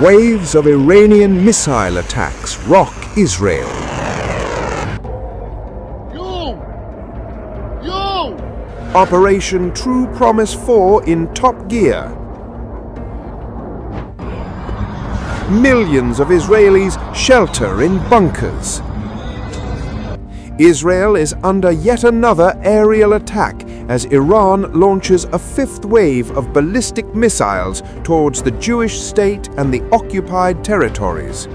Waves of Iranian missile attacks rock Israel. Operation True Promise 4 in top gear. Millions of Israelis shelter in bunkers. Israel is under yet another aerial attack as Iran launches a fifth wave of ballistic missiles towards the Jewish state and the occupied territories.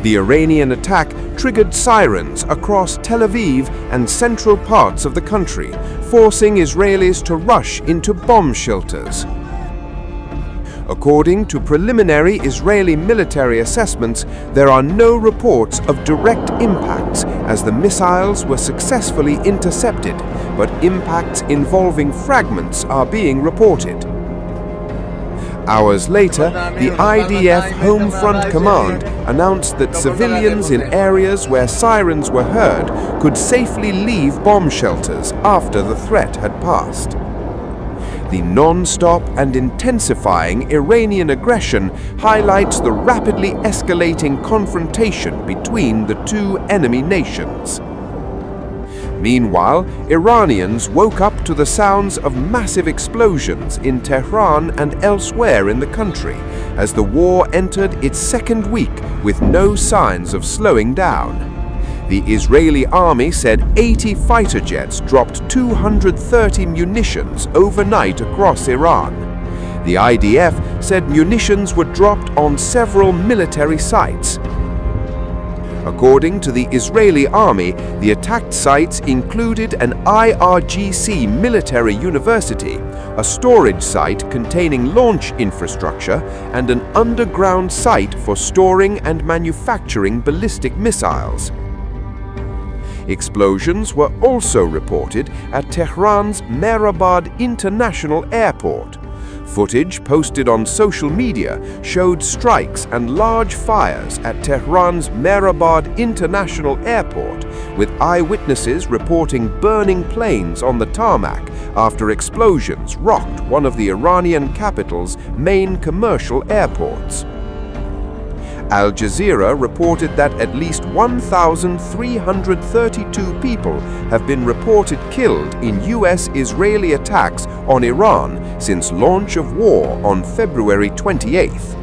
The Iranian attack triggered sirens across Tel Aviv and central parts of the country, forcing Israelis to rush into bomb shelters. According to preliminary Israeli military assessments, there are no reports of direct impacts as the missiles were successfully intercepted, but impacts involving fragments are being reported. Hours later, the IDF Home Front Command announced that civilians in areas where sirens were heard could safely leave bomb shelters after the threat had passed. The non-stop and intensifying Iranian aggression highlights the rapidly escalating confrontation between the two enemy nations. Meanwhile, Iranians woke up to the sounds of massive explosions in Tehran and elsewhere in the country as the war entered its second week with no signs of slowing down. The Israeli army said 80 fighter jets dropped 230 munitions overnight across Iran. The IDF said munitions were dropped on several military sites. According to the Israeli army, the attacked sites included an IRGC military university, a storage site containing launch infrastructure, and an underground site for storing and manufacturing ballistic missiles. Explosions were also reported at Tehran's Mehrabad International Airport. Footage posted on social media showed strikes and large fires at Tehran's Mehrabad International Airport, with eyewitnesses reporting burning planes on the tarmac after explosions rocked one of the Iranian capital's main commercial airports. Al Jazeera reported that at least 1,332 people have been reported killed in US-Israeli attacks on Iran since launch of war on February 28th.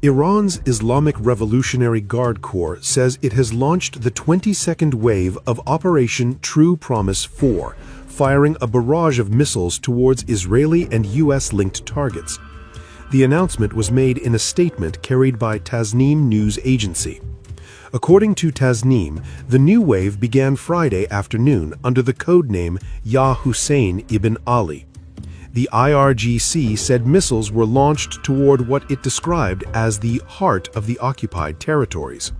Iran's Islamic Revolutionary Guard Corps says it has launched the 22nd wave of Operation True Promise 4, firing a barrage of missiles towards Israeli and US-linked targets. The announcement was made in a statement carried by Tasnim news agency. According to Tasnim, the new wave began Friday afternoon under the codename Ya Hussein ibn Ali. The IRGC said missiles were launched toward what it described as the heart of the occupied territories.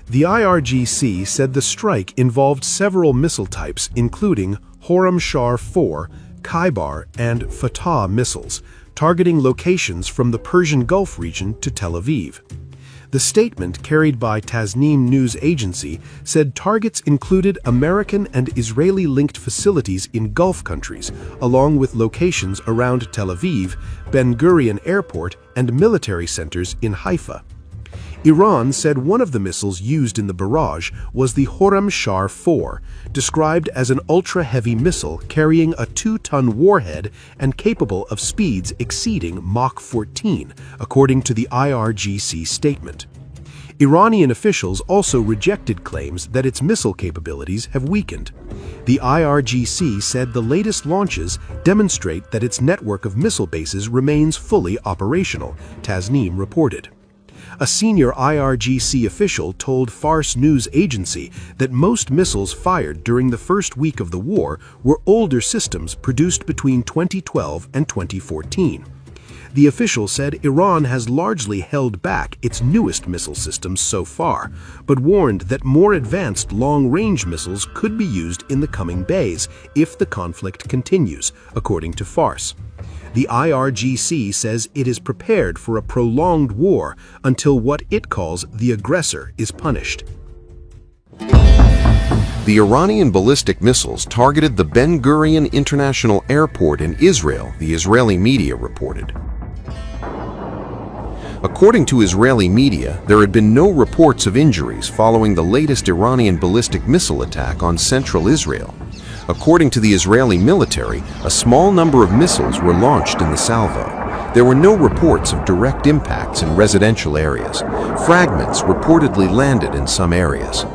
The IRGC said the strike involved several missile types, including Khorramshahr-4, Khaybar, and Fatah missiles, targeting locations from the Persian Gulf region to Tel Aviv. The statement, carried by Tasnim news agency, said targets included American and Israeli-linked facilities in Gulf countries, along with locations around Tel Aviv, Ben Gurion Airport, and military centers in Haifa. Iran said one of the missiles used in the barrage was the Khorramshahr-4, described as an ultra-heavy missile carrying a 2-ton warhead and capable of speeds exceeding Mach 14, according to the IRGC statement. Iranian officials also rejected claims that its missile capabilities have weakened. The IRGC said the latest launches demonstrate that its network of missile bases remains fully operational, Tasnim reported. A senior IRGC official told Fars news agency that most missiles fired during the first week of the war were older systems produced between 2012 and 2014. The official said Iran has largely held back its newest missile systems so far, but warned that more advanced long-range missiles could be used in the coming days if the conflict continues, according to Fars. The IRGC says it is prepared for a prolonged war until what it calls the aggressor is punished. The Iranian ballistic missiles targeted the Ben Gurion International Airport in Israel, the Israeli media reported. According to Israeli media, there had been no reports of injuries following the latest Iranian ballistic missile attack on central Israel. According to the Israeli military, a small number of missiles were launched in the salvo. There were no reports of direct impacts in residential areas. Fragments reportedly landed in some areas.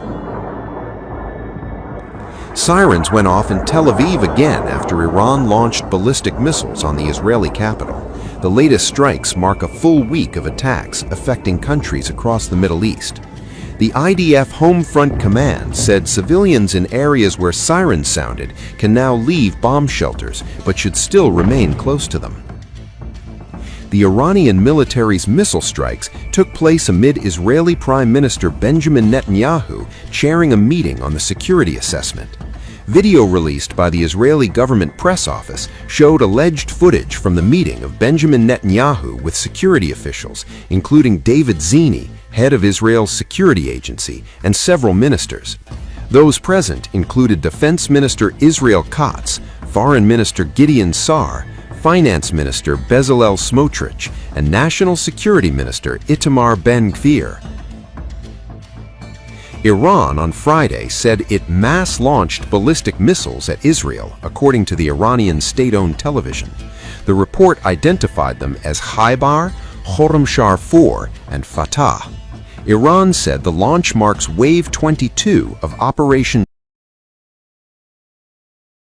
Sirens went off in Tel Aviv again after Iran launched ballistic missiles on the Israeli capital. The latest strikes mark a full week of attacks affecting countries across the Middle East. The IDF Home Front Command said civilians in areas where sirens sounded can now leave bomb shelters but should still remain close to them. The Iranian military's missile strikes took place amid Israeli Prime Minister Benjamin Netanyahu chairing a meeting on the security assessment. Video released by the Israeli government press office showed alleged footage from the meeting of Benjamin Netanyahu with security officials, including David Zini, head of Israel's security agency, and several ministers. Those present included Defense Minister Israel Katz, Foreign Minister Gideon Sa'ar, Finance Minister Bezalel Smotrich, and National Security Minister Itamar Ben-Gvir. Iran on Friday said it mass-launched ballistic missiles at Israel, according to the Iranian state-owned television. The report identified them as Khaybar, Khorramshahr 4, and Fatah. Iran said the launch marks Wave 22 of Operation